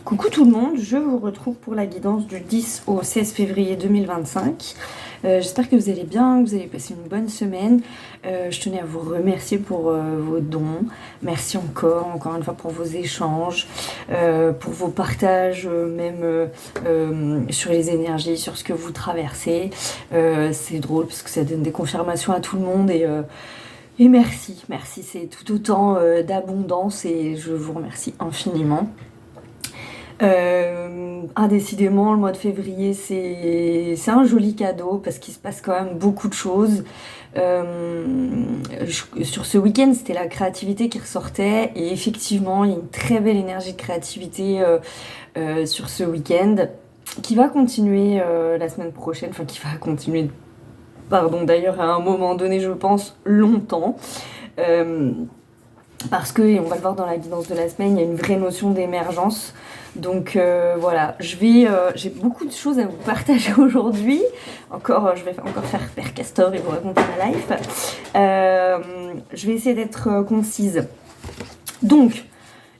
Coucou tout le monde, je vous retrouve pour la guidance du 10 au 16 février 2025. J'espère que vous allez bien, que vous avez passé une bonne semaine. Je tenais à vous remercier pour vos dons. Merci encore une fois pour vos échanges, pour vos partages, sur les énergies, sur ce que vous traversez. C'est drôle parce que ça donne des confirmations à tout le monde et merci, c'est tout autant d'abondance et je vous remercie infiniment. Décidément, le mois de février, c'est un joli cadeau parce qu'il se passe quand même beaucoup de choses. Sur ce week-end, c'était la créativité qui ressortait et effectivement, il y a une très belle énergie de créativité sur ce week-end qui va continuer la semaine prochaine, enfin qui va continuer, pardon, d'ailleurs à un moment donné, je pense, longtemps. Parce que, et on va le voir dans la guidance de la semaine, il y a une vraie notion d'émergence. Donc voilà, j'ai beaucoup de choses à vous partager aujourd'hui. Je vais encore faire Père Castor et vous raconter ma life. Je vais essayer d'être concise. Donc,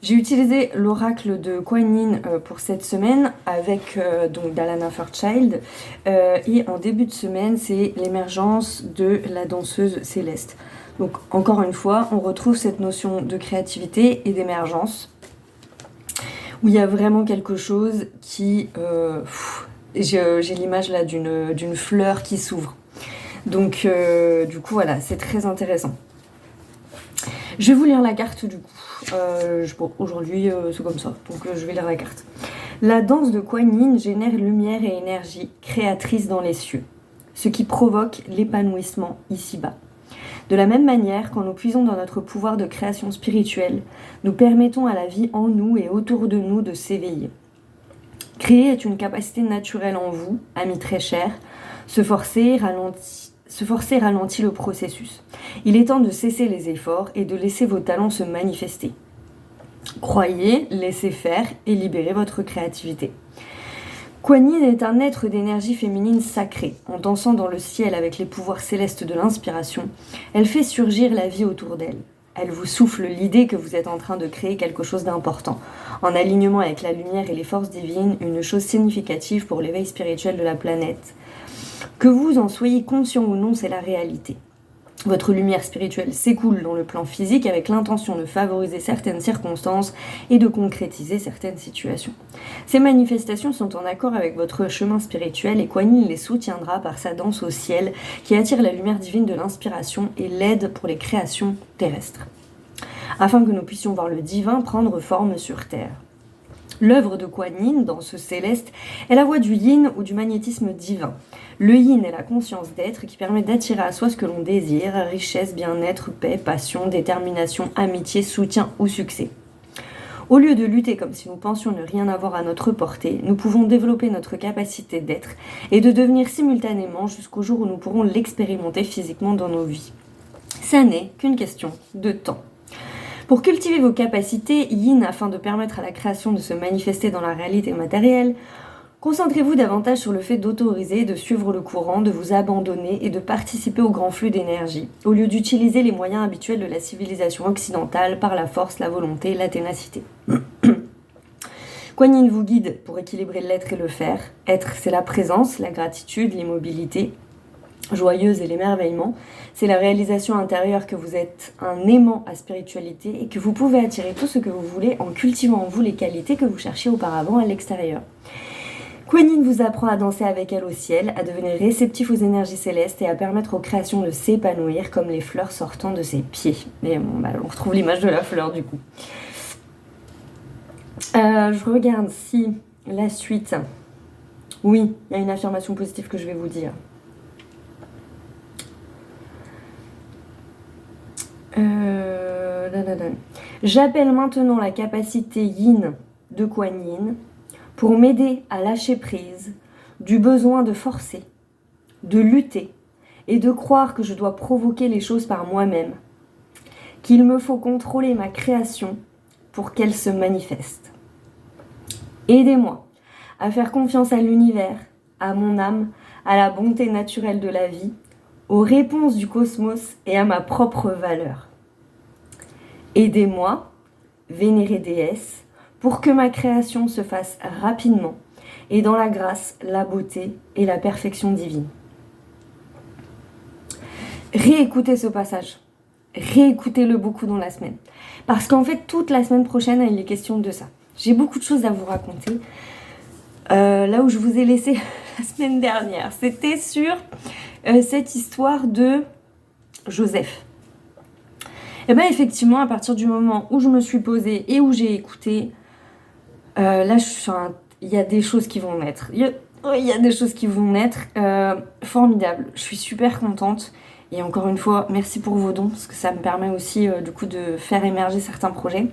j'ai utilisé l'oracle de Kuan Yin pour cette semaine avec donc d'Alana Fairchild. Et en début de semaine, c'est l'émergence de la danseuse céleste. Donc encore une fois, on retrouve cette notion de créativité et d'émergence, où il y a vraiment quelque chose qui... j'ai l'image là d'une fleur qui s'ouvre. Donc du coup voilà, c'est très intéressant. Je vais vous lire la carte du coup. Aujourd'hui c'est comme ça, donc je vais lire la carte. La danse de Kuan Yin génère lumière et énergie créatrice dans les cieux, ce qui provoque l'épanouissement ici-bas. De la même manière, quand nous puisons dans notre pouvoir de création spirituelle, nous permettons à la vie en nous et autour de nous de s'éveiller. Créer est une capacité naturelle en vous, amis très chers. Se forcer ralentit le processus. Il est temps de cesser les efforts et de laisser vos talents se manifester. Croyez, laissez faire et libérez votre créativité. Kuan Yin est un être d'énergie féminine sacrée. En dansant dans le ciel avec les pouvoirs célestes de l'inspiration, elle fait surgir la vie autour d'elle. Elle vous souffle l'idée que vous êtes en train de créer quelque chose d'important, en alignement avec la lumière et les forces divines, une chose significative pour l'éveil spirituel de la planète. Que vous en soyez conscient ou non, c'est la réalité. Votre lumière spirituelle s'écoule dans le plan physique avec l'intention de favoriser certaines circonstances et de concrétiser certaines situations. Ces manifestations sont en accord avec votre chemin spirituel et Kuan Yin les soutiendra par sa danse au ciel qui attire la lumière divine de l'inspiration et l'aide pour les créations terrestres, afin que nous puissions voir le divin prendre forme sur Terre. L'œuvre de Kuan Yin, dans ce céleste, est la voie du yin ou du magnétisme divin. Le yin est la conscience d'être qui permet d'attirer à soi ce que l'on désire, richesse, bien-être, paix, passion, détermination, amitié, soutien ou succès. Au lieu de lutter comme si nous pensions ne rien avoir à notre portée, nous pouvons développer notre capacité d'être et de devenir simultanément jusqu'au jour où nous pourrons l'expérimenter physiquement dans nos vies. Ça n'est qu'une question de temps. Pour cultiver vos capacités yin afin de permettre à la création de se manifester dans la réalité matérielle, concentrez-vous davantage sur le fait d'autoriser, de suivre le courant, de vous abandonner et de participer au grand flux d'énergie, au lieu d'utiliser les moyens habituels de la civilisation occidentale par la force, la volonté, la ténacité. Kuan Yin vous guide pour équilibrer l'être et le faire. Être, c'est la présence, la gratitude, l'immobilité joyeuse et l'émerveillement. C'est la réalisation intérieure que vous êtes un aimant à spiritualité et que vous pouvez attirer tout ce que vous voulez en cultivant en vous les qualités que vous cherchiez auparavant à l'extérieur. Kuan Yin vous apprend à danser avec elle au ciel, à devenir réceptif aux énergies célestes et à permettre aux créations de s'épanouir comme les fleurs sortant de ses pieds. Mais on retrouve l'image de la fleur du coup. Je regarde si la suite... Oui, il y a une affirmation positive que je vais vous dire. J'appelle maintenant la capacité yin de Kuan Yin pour m'aider à lâcher prise du besoin de forcer, de lutter et de croire que je dois provoquer les choses par moi-même, qu'il me faut contrôler ma création pour qu'elle se manifeste. Aidez-moi à faire confiance à l'univers, à mon âme, à la bonté naturelle de la vie, aux réponses du cosmos et à ma propre valeur. Aidez-moi, vénérée déesse, pour que ma création se fasse rapidement et dans la grâce, la beauté et la perfection divine. Réécoutez ce passage. Réécoutez-le beaucoup dans la semaine. Parce qu'en fait, toute la semaine prochaine, il est question de ça. J'ai beaucoup de choses à vous raconter. Là où je vous ai laissé la semaine dernière, c'était sur cette histoire de Joseph. Et bien effectivement, à partir du moment où je me suis posée et où j'ai écouté, là, il y a des choses qui vont naître. Il y a des choses qui vont naître. Formidable. Je suis super contente. Et encore une fois, merci pour vos dons, parce que ça me permet aussi du coup de faire émerger certains projets.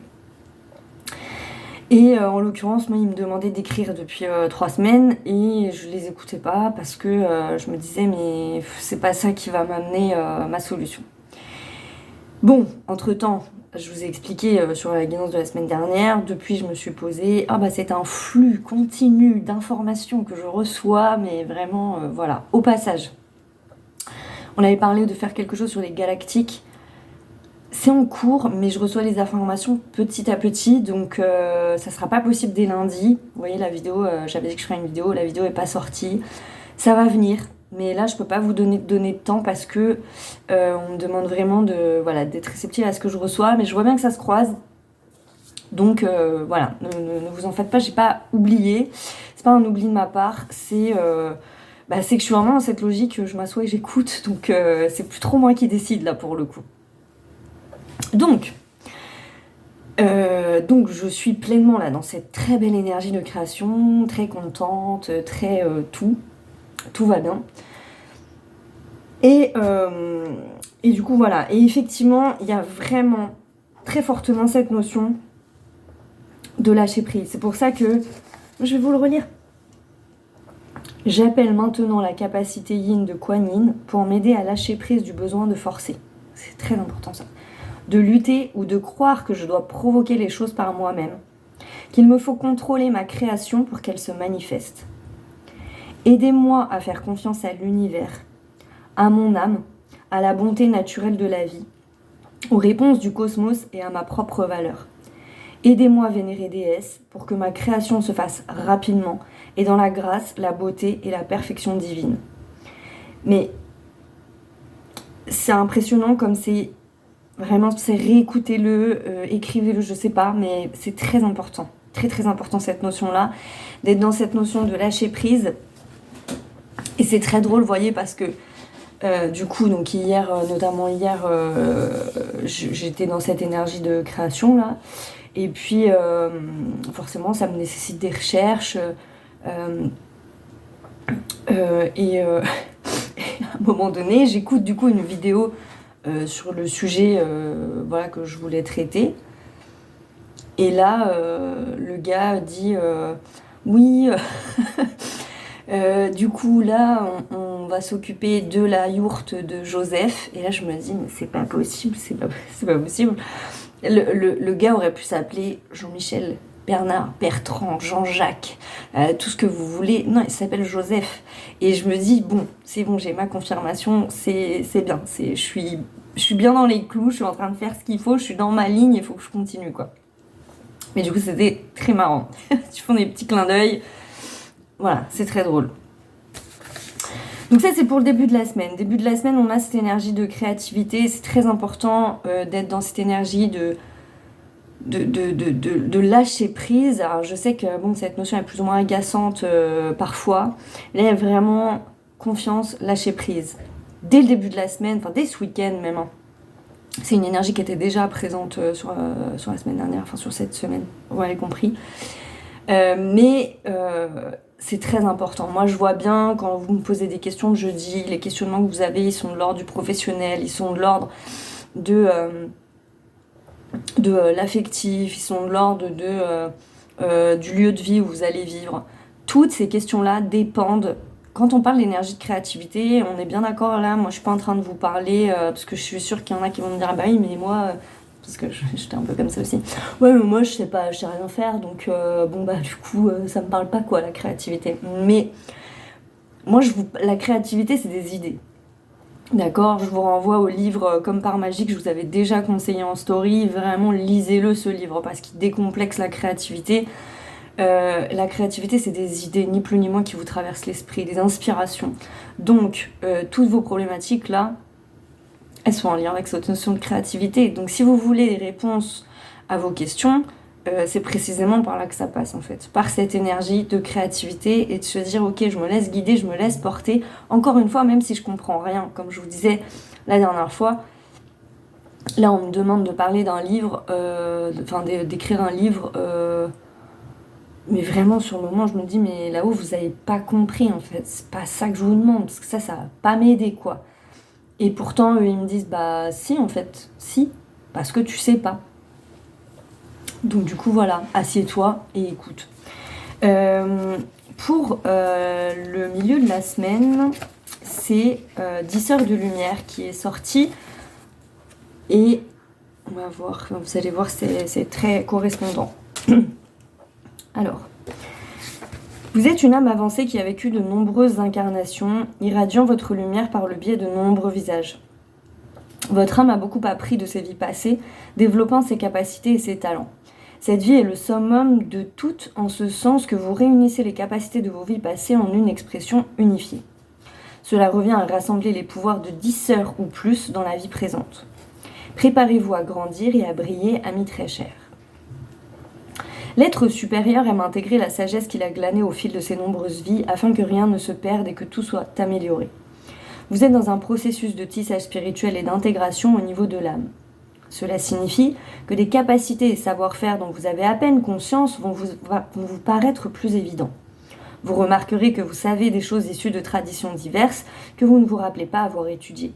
Et en l'occurrence, moi, il me demandait d'écrire depuis 3 semaines et je les écoutais pas parce que je me disais mais c'est pas ça qui va m'amener ma solution. Bon, entre-temps, je vous ai expliqué sur la guidance de la semaine dernière, depuis je me suis posée, c'est un flux continu d'informations que je reçois, mais vraiment, voilà, au passage. On avait parlé de faire quelque chose sur les galactiques. C'est en cours, mais je reçois les informations petit à petit, donc ça sera pas possible dès lundi. Vous voyez la vidéo, j'avais dit que je ferais une vidéo, la vidéo est pas sortie. Ça va venir, mais là je peux pas vous donner de temps parce que on me demande vraiment d'être réceptif à ce que je reçois, mais je vois bien que ça se croise. Donc voilà, ne vous en faites pas, j'ai pas oublié. C'est pas un oubli de ma part, c'est que je suis vraiment dans cette logique, je m'assois et j'écoute, donc c'est plus trop moi qui décide là pour le coup. Donc je suis pleinement là dans cette très belle énergie de création, très contente, très tout va bien. Et du coup voilà, et effectivement il y a vraiment très fortement cette notion de lâcher prise. C'est pour ça que je vais vous le relire. J'appelle maintenant la capacité yin de Kuan Yin pour m'aider à lâcher prise du besoin de forcer. C'est très important ça. De lutter ou de croire que je dois provoquer les choses par moi-même, qu'il me faut contrôler ma création pour qu'elle se manifeste. Aidez-moi à faire confiance à l'univers, à mon âme, à la bonté naturelle de la vie, aux réponses du cosmos et à ma propre valeur. Aidez-moi, vénérée déesse, pour que ma création se fasse rapidement et dans la grâce, la beauté et la perfection divine. Mais c'est impressionnant comme c'est... Vraiment, c'est réécoutez-le, écrivez-le, je sais pas, mais c'est très important. Très très important cette notion-là, d'être dans cette notion de lâcher prise. Et c'est très drôle, vous voyez, parce que du coup, donc hier, notamment hier, j'étais dans cette énergie de création là. Et puis, forcément, ça me nécessite des recherches. Et à un moment donné, j'écoute du coup une vidéo sur le sujet que je voulais traiter. Et là, le gars dit oui, du coup là, on va s'occuper de la yourte de Joseph. Et là, je me dis, mais c'est pas possible, c'est pas possible. Le gars aurait pu s'appeler Jean-Michel, Bernard, Bertrand, Jean-Jacques, tout ce que vous voulez. Non, il s'appelle Joseph. Et je me dis, bon, c'est bon, j'ai ma confirmation, c'est bien. Je suis bien dans les clous, je suis en train de faire ce qu'il faut, je suis dans ma ligne, il faut que je continue, quoi. Mais du coup, c'était très marrant. Tu fais des petits clins d'œil. Voilà, c'est très drôle. Donc ça, c'est pour le début de la semaine. Début de la semaine, on a cette énergie de créativité. C'est très important d'être dans cette énergie de lâcher prise. Alors je sais que cette notion est plus ou moins agaçante parfois. Là, il y a vraiment confiance, lâcher prise. Dès le début de la semaine, enfin dès ce week-end même. Hein. C'est une énergie qui était déjà présente sur la semaine dernière, enfin sur cette semaine, vous l'avez compris. Mais c'est très important. Moi, je vois bien quand vous me posez des questions le jeudi, les questionnements que vous avez, ils sont de l'ordre du professionnel, ils sont de l'ordre de l'affectif, ils sont de l'ordre du lieu de vie où vous allez vivre. Toutes ces questions-là dépendent. Quand on parle d'énergie de créativité, on est bien d'accord là, moi je suis pas en train de vous parler, parce que je suis sûre qu'il y en a qui vont me dire, ah bah oui, mais moi, parce que j'étais un peu comme ça aussi, ouais mais moi je sais rien faire, donc du coup ça me parle pas quoi la créativité. Mais moi la créativité c'est des idées. D'accord, je vous renvoie au livre Comme par magie que je vous avais déjà conseillé en story. Vraiment, lisez-le ce livre parce qu'il décomplexe la créativité. La créativité, c'est des idées, ni plus ni moins, qui vous traversent l'esprit, des inspirations. Donc, toutes vos problématiques là, elles sont en lien avec cette notion de créativité. Donc, si vous voulez des réponses à vos questions, c'est précisément par là que ça passe en fait, par cette énergie de créativité et de se dire ok, je me laisse guider, je me laisse porter, encore une fois, même si je comprends rien, comme je vous disais la dernière fois, là on me demande de parler d'un livre, d'écrire un livre, mais vraiment sur le moment je me dis mais là-haut vous avez pas compris en fait, c'est pas ça que je vous demande, parce que ça va pas m'aider quoi. Et pourtant eux ils me disent bah si en fait, si, parce que tu sais pas. Donc du coup voilà, assieds-toi et écoute. Pour le milieu de la semaine, c'est 10 heures de lumière qui est sorti. Et on va voir, vous allez voir, c'est très correspondant. Alors, vous êtes une âme avancée qui a vécu de nombreuses incarnations, irradiant votre lumière par le biais de nombreux visages. Votre âme a beaucoup appris de ses vies passées, développant ses capacités et ses talents. Cette vie est le summum de toutes en ce sens que vous réunissez les capacités de vos vies passées en une expression unifiée. Cela revient à rassembler les pouvoirs de 10 sœurs ou plus dans la vie présente. Préparez-vous à grandir et à briller, amis très chers. L'être supérieur aime intégrer la sagesse qu'il a glanée au fil de ses nombreuses vies afin que rien ne se perde et que tout soit amélioré. Vous êtes dans un processus de tissage spirituel et d'intégration au niveau de l'âme. Cela signifie que des capacités et savoir-faire dont vous avez à peine conscience vont vous paraître plus évidents. Vous remarquerez que vous savez des choses issues de traditions diverses que vous ne vous rappelez pas avoir étudiées.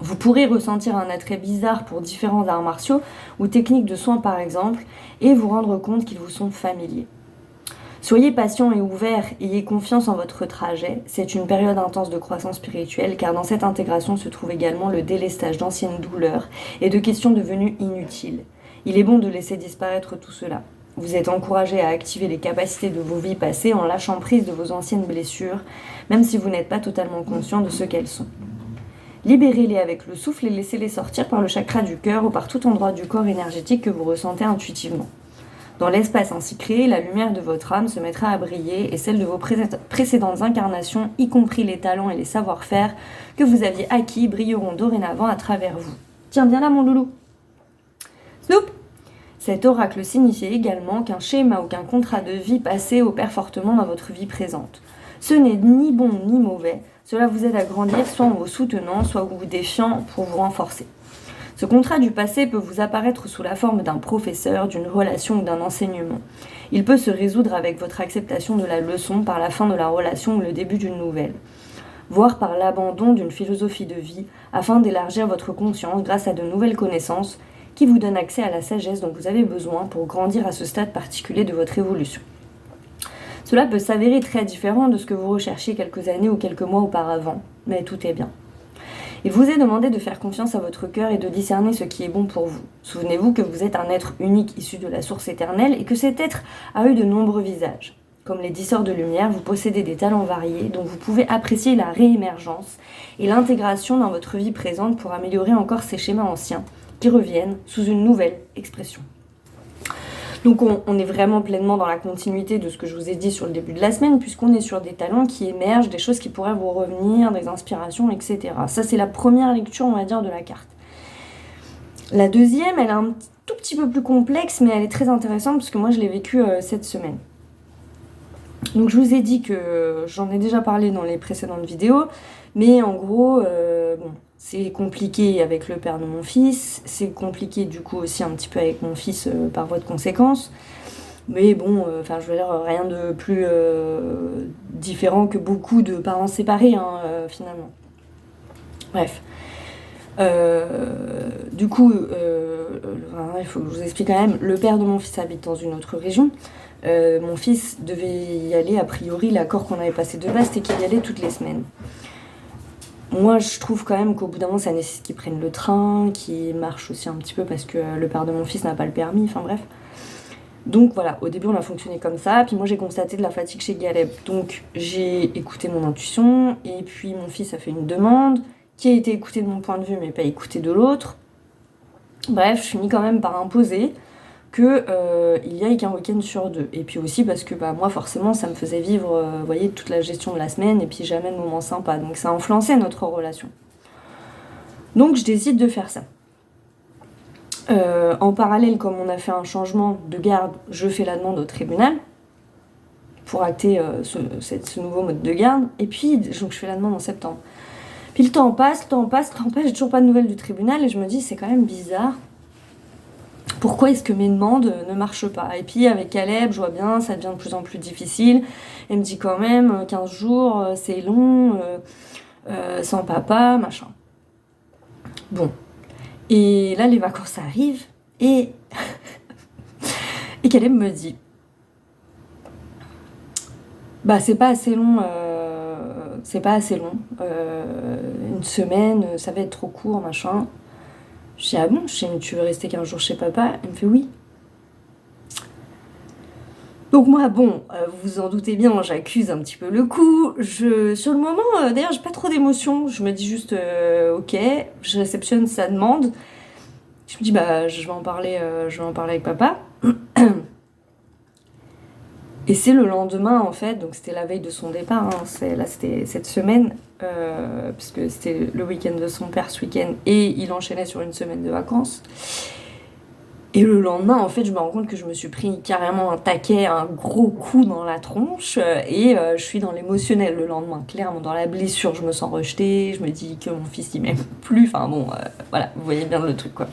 Vous pourrez ressentir un attrait bizarre pour différents arts martiaux ou techniques de soins par exemple, et vous rendre compte qu'ils vous sont familiers. Soyez patient et ouvert, ayez confiance en votre trajet, c'est une période intense de croissance spirituelle car dans cette intégration se trouve également le délestage d'anciennes douleurs et de questions devenues inutiles. Il est bon de laisser disparaître tout cela. Vous êtes encouragé à activer les capacités de vos vies passées en lâchant prise de vos anciennes blessures, même si vous n'êtes pas totalement conscient de ce qu'elles sont. Libérez-les avec le souffle et laissez-les sortir par le chakra du cœur ou par tout endroit du corps énergétique que vous ressentez intuitivement. Dans l'espace ainsi créé, la lumière de votre âme se mettra à briller et celle de vos précédentes incarnations, y compris les talents et les savoir-faire que vous aviez acquis, brilleront dorénavant à travers vous. Tiens, viens là mon loulou. Snoop. Cet oracle signifiait également qu'un schéma ou qu'un contrat de vie passé opère fortement dans votre vie présente. Ce n'est ni bon ni mauvais, cela vous aide à grandir soit en vous soutenant, soit en vous défiant pour vous renforcer. Ce contrat du passé peut vous apparaître sous la forme d'un professeur, d'une relation ou d'un enseignement. Il peut se résoudre avec votre acceptation de la leçon par la fin de la relation ou le début d'une nouvelle, voire par l'abandon d'une philosophie de vie afin d'élargir votre conscience grâce à de nouvelles connaissances qui vous donnent accès à la sagesse dont vous avez besoin pour grandir à ce stade particulier de votre évolution. Cela peut s'avérer très différent de ce que vous recherchiez quelques années ou quelques mois auparavant, mais tout est bien. Il vous est demandé de faire confiance à votre cœur et de discerner ce qui est bon pour vous. Souvenez-vous que vous êtes un être unique issu de la source éternelle et que cet être a eu de nombreux visages. Comme les 10 sœurs de lumière, vous possédez des talents variés dont vous pouvez apprécier la réémergence et l'intégration dans votre vie présente pour améliorer encore ces schémas anciens qui reviennent sous une nouvelle expression. Donc on est vraiment pleinement dans la continuité de ce que je vous ai dit sur le début de la semaine, puisqu'on est sur des talents qui émergent, des choses qui pourraient vous revenir, des inspirations, etc. Ça, c'est la première lecture, on va dire, de la carte. La deuxième, elle est un tout petit peu plus complexe, mais elle est très intéressante, parce que moi, je l'ai vécue cette semaine. Donc je vous ai dit que j'en ai déjà parlé dans les précédentes vidéos, mais en gros, c'est compliqué avec le père de mon fils, c'est compliqué du coup aussi un petit peu avec mon fils par voie de conséquence, mais bon, je veux dire, rien de plus différent que beaucoup de parents séparés, finalement. Bref. Du coup, il faut que je vous explique quand même, le père de mon fils habite dans une autre région. Mon fils devait y aller, a priori, l'accord qu'on avait passé de base, c'était qu'il y allait toutes les semaines. Moi, je trouve quand même qu'au bout d'un moment, ça nécessite qu'il prenne le train, qu'il marche aussi un petit peu parce que le père de mon fils n'a pas le permis, enfin bref. Donc voilà, au début, on a fonctionné comme ça, puis moi, j'ai constaté de la fatigue chez Galeb. Donc, j'ai écouté mon intuition, et puis mon fils a fait une demande, qui a été écouté de mon point de vue, mais pas écouté de l'autre. Bref, je finis quand même par imposer que il y aille qu'un week-end sur 2. Et puis aussi parce que moi, forcément, ça me faisait vivre, vous voyez, toute la gestion de la semaine, et puis jamais de moments sympas. Donc ça a influencé notre relation. Donc je décide de faire ça. En parallèle, comme on a fait un changement de garde, je fais la demande au tribunal pour acter ce nouveau mode de garde. Et puis, donc, je fais la demande en septembre. Puis le temps passe, j'ai toujours pas de nouvelles du tribunal, et je me dis, c'est quand même bizarre. Pourquoi est-ce que mes demandes ne marchent pas? Et puis avec Caleb, je vois bien, ça devient de plus en plus difficile. Elle me dit quand même, 15 jours, c'est long, sans papa, machin. Bon. Et là, les vacances arrivent, et Caleb me dit, c'est pas assez long, une semaine, ça va être trop court, machin. Je dis, ah bon, mais tu veux rester 15 jours chez papa? Il me fait oui. Donc moi, vous vous en doutez bien, j'accuse un petit peu le coup. Sur le moment, d'ailleurs, j'ai pas trop d'émotions. Je me dis juste, ok, je réceptionne sa demande. Je me dis, je vais en parler avec papa. Et c'est le lendemain, en fait, donc c'était la veille de son départ, hein. C'était cette semaine, parce que c'était le week-end de son père ce week-end, et il enchaînait sur une semaine de vacances. Et le lendemain, en fait, je me rends compte que je me suis pris carrément un taquet, un gros coup dans la tronche, et je suis dans l'émotionnel le lendemain, clairement, dans la blessure, je me sens rejetée, je me dis que mon fils il m'aime plus, voilà, vous voyez bien le truc, quoi.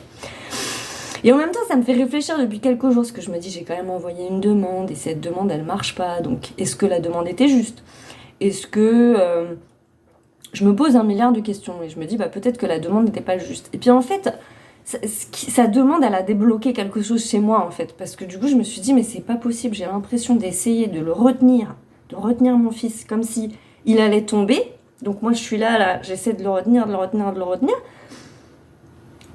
Et en même temps, ça me fait réfléchir depuis quelques jours, parce que je me dis, j'ai quand même envoyé une demande, et cette demande, elle marche pas. Donc, est-ce que la demande était juste? Est-ce que... je me pose un milliard de questions, et je me dis, peut-être que la demande n'était pas juste. Et puis en fait, sa demande, elle a débloqué quelque chose chez moi, en fait. Parce que du coup, je me suis dit, mais c'est pas possible, j'ai l'impression d'essayer de retenir mon fils, comme si il allait tomber. Donc moi, je suis là, j'essaie de le retenir.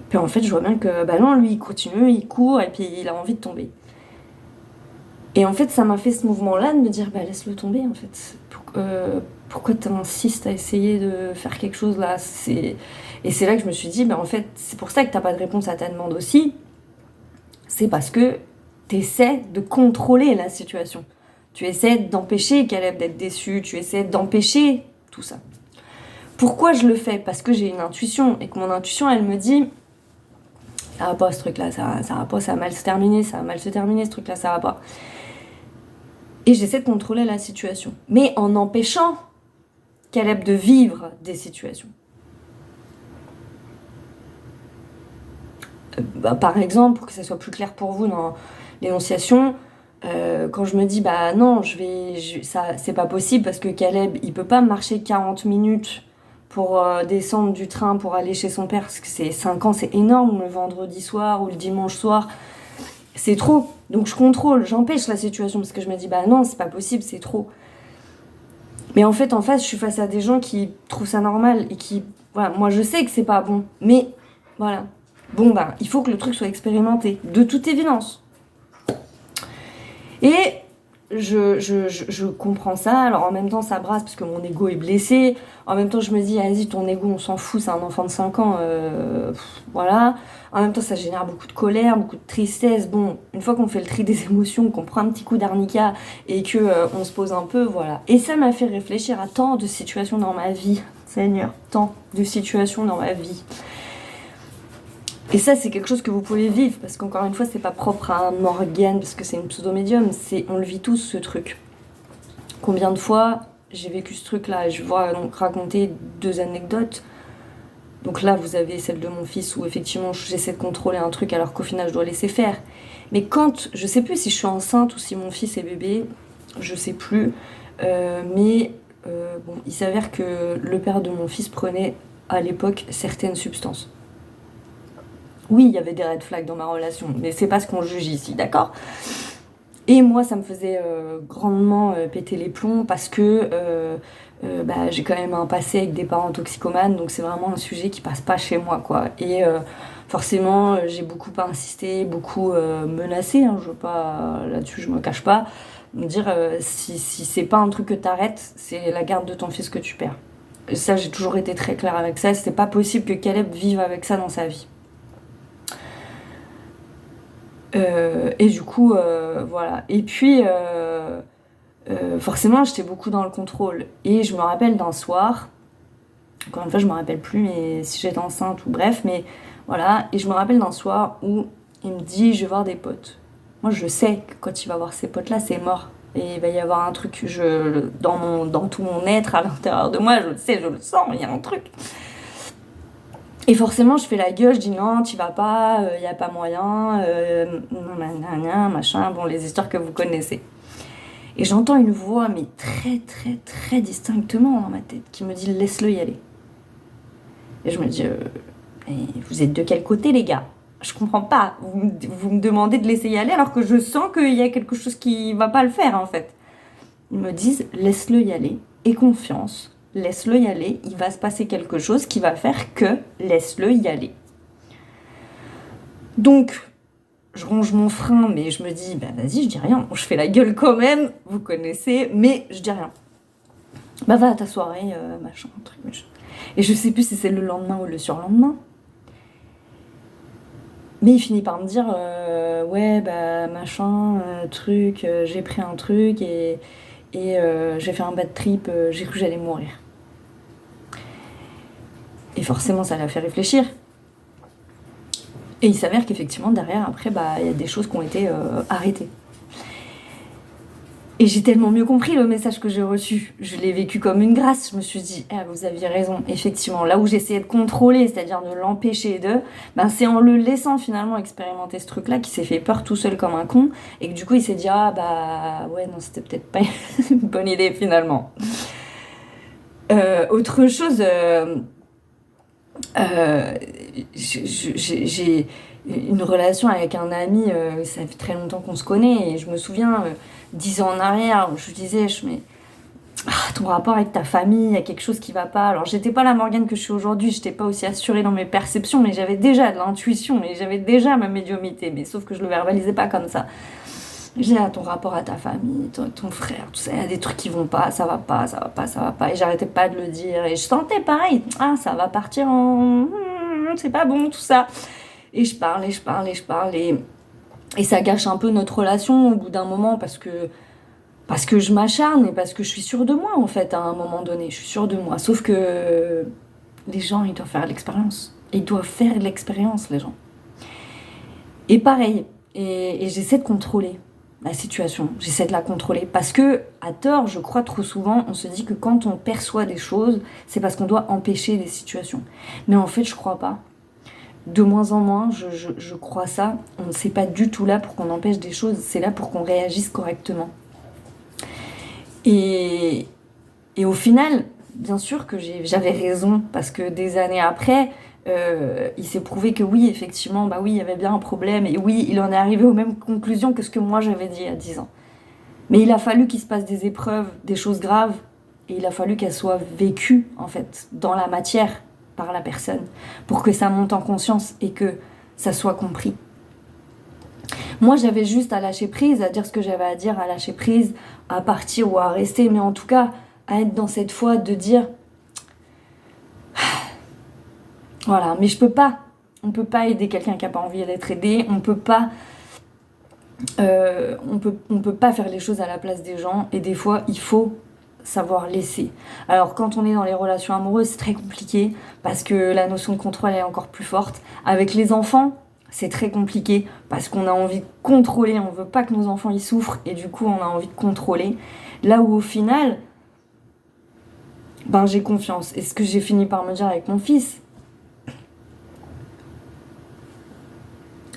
Puis en fait, je vois bien que, non, lui, il continue, il court, et puis il a envie de tomber. Et en fait, ça m'a fait ce mouvement-là de me dire, laisse-le tomber, en fait. Pourquoi t'insistes à essayer de faire quelque chose, là? Et c'est là que je me suis dit, en fait, c'est pour ça que t'as pas de réponse à ta demande aussi. C'est parce que t'essaies de contrôler la situation. Tu essaies d'empêcher Caleb d'être déçu, tu essaies d'empêcher tout ça. Pourquoi je le fais? Parce que j'ai une intuition, et que mon intuition, elle me dit... ça va pas ce truc-là, ça va pas, ça va mal se terminer ce truc-là, ça va pas. Et j'essaie de contrôler la situation, mais en empêchant Caleb de vivre des situations. Par exemple, pour que ça soit plus clair pour vous dans l'énonciation, quand je me dis non, ça c'est pas possible parce que Caleb il peut pas marcher 40 minutes pour descendre du train pour aller chez son père, parce que c'est 5 ans, c'est énorme, le vendredi soir ou le dimanche soir, c'est trop. Donc je contrôle, j'empêche la situation, parce que je me dis, non, c'est pas possible, c'est trop. Mais en fait, en face, je suis face à des gens qui trouvent ça normal, et qui, voilà, moi je sais que c'est pas bon, mais voilà. Il faut que le truc soit expérimenté, de toute évidence. Et je comprends ça, alors en même temps ça brasse parce que mon ego est blessé, en même temps je me dis, vas-y, ton ego on s'en fout, c'est un enfant de 5 ans, voilà. En même temps ça génère beaucoup de colère, beaucoup de tristesse. Une fois qu'on fait le tri des émotions, qu'on prend un petit coup d'arnica et que on se pose un peu, voilà. Et ça m'a fait réfléchir à tant de situations dans ma vie, Seigneur, tant de situations dans ma vie. Et ça, c'est quelque chose que vous pouvez vivre, parce qu'encore une fois, c'est pas propre à Morgane, parce que c'est une pseudo-médium, on le vit tous, ce truc. Combien de fois j'ai vécu ce truc-là? Je vais vous raconter 2 anecdotes. Donc là, vous avez celle de mon fils, où effectivement, j'essaie de contrôler un truc, alors qu'au final, je dois laisser faire. Mais je sais plus si je suis enceinte, ou si mon fils est bébé, je sais plus, il s'avère que le père de mon fils prenait, à l'époque, certaines substances. Oui, il y avait des red flags dans ma relation, mais c'est pas ce qu'on juge ici, d'accord? Et moi, ça me faisait grandement péter les plombs, parce que j'ai quand même un passé avec des parents toxicomanes, donc c'est vraiment un sujet qui passe pas chez moi, quoi. Et forcément, j'ai beaucoup insisté, beaucoup menacé, hein, là-dessus je me cache pas, me dire si c'est pas un truc que t'arrêtes, c'est la garde de ton fils que tu perds. Ça, j'ai toujours été très claire avec ça. C'était pas possible que Caleb vive avec ça dans sa vie. Et du coup, voilà. Et puis, forcément, j'étais beaucoup dans le contrôle. Et je me rappelle d'un soir, encore une fois, je me rappelle plus mais si j'étais enceinte ou bref, mais voilà. Et je me rappelle d'un soir où il me dit, je vais voir des potes. Moi, je sais que quand il va voir ses potes là, c'est mort. Et il va y avoir un truc, dans tout mon être, à l'intérieur de moi, je le sais, je le sens, il y a un truc. Et forcément, je fais la gueule, je dis non, t'y vas pas, y a pas moyen, machin, bon, les histoires que vous connaissez. Et j'entends une voix, mais très, très, très distinctement dans ma tête, qui me dit laisse-le y aller. Et je me dis, vous êtes de quel côté, les gars? Je comprends pas. Vous me demandez de laisser y aller alors que je sens qu'il y a quelque chose qui va pas le faire, en fait. Ils me disent laisse-le y aller, aie confiance. Laisse-le y aller, il va se passer quelque chose qui va faire que laisse-le y aller. Donc, je ronge mon frein, mais je me dis, bah vas-y, je dis rien. Bon, je fais la gueule quand même, vous connaissez, mais je dis rien. Bah va à ta soirée, machin, truc, machin. Et je sais plus si c'est le lendemain ou le surlendemain. Mais il finit par me dire, ouais, bah machin, truc, j'ai pris un truc et j'ai fait un bad trip, j'ai cru que j'allais mourir. Et forcément, ça l'a fait réfléchir. Et il s'avère qu'effectivement, derrière, après, bah, il y a des choses qui ont été arrêtées. Et j'ai tellement mieux compris le message que j'ai reçu. Je l'ai vécu comme une grâce. Je me suis dit, vous aviez raison. Effectivement, là où j'essayais de contrôler, c'est-à-dire de l'empêcher ben c'est en le laissant finalement expérimenter ce truc-là qu'il s'est fait peur tout seul comme un con. Et que du coup, il s'est dit, ouais, non, c'était peut-être pas une bonne idée finalement. Autre chose... j'ai une relation avec un ami, ça fait très longtemps qu'on se connaît, et je me souviens, 10 ans en arrière, où je disais, ton rapport avec ta famille, il y a quelque chose qui va pas. Alors j'étais pas la Morgane que je suis aujourd'hui, j'étais pas aussi assurée dans mes perceptions, mais j'avais déjà de l'intuition, et j'avais déjà ma médiumnité, mais sauf que je le verbalisais pas comme ça. J'ai ton rapport à ta famille, ton frère, tout ça, il y a des trucs qui vont pas, ça va pas, ça va pas, ça va pas. Et j'arrêtais pas de le dire. Et je sentais pareil, ça va partir en... c'est pas bon, tout ça. Et je parle, et je parle, et je parle. Et ça gâche un peu notre relation au bout d'un moment parce que je m'acharne et parce que je suis sûre de moi, en fait, à un moment donné. Je suis sûre de moi. Sauf que les gens, ils doivent faire l'expérience. Ils doivent faire l'expérience, les gens. Et pareil, et j'essaie de contrôler la situation, j'essaie de la contrôler parce que, à tort, je crois trop souvent, on se dit que quand on perçoit des choses, c'est parce qu'on doit empêcher des situations. Mais en fait, je crois pas. De moins en moins, je crois ça. On ne sait pas du tout là pour qu'on empêche des choses, c'est là pour qu'on réagisse correctement. Et au final, bien sûr que j'avais raison parce que des années après, il s'est prouvé que oui, effectivement, bah oui, il y avait bien un problème, et oui, il en est arrivé aux mêmes conclusions que ce que moi j'avais dit il y a 10 ans. Mais il a fallu qu'il se passe des épreuves, des choses graves, et il a fallu qu'elles soient vécues, en fait, dans la matière, par la personne, pour que ça monte en conscience et que ça soit compris. Moi, j'avais juste à lâcher prise, à dire ce que j'avais à dire, à lâcher prise, à partir ou à rester, mais en tout cas, à être dans cette foi de dire... Voilà, mais je peux pas. On peut pas aider quelqu'un qui a pas envie d'être aidé. On peut pas faire les choses à la place des gens. Et des fois, il faut savoir laisser. Alors, quand on est dans les relations amoureuses, c'est très compliqué parce que la notion de contrôle est encore plus forte. Avec les enfants, c'est très compliqué parce qu'on a envie de contrôler. On veut pas que nos enfants y souffrent et du coup, on a envie de contrôler. Là où au final, j'ai confiance. Et ce que j'ai fini par me dire avec mon fils,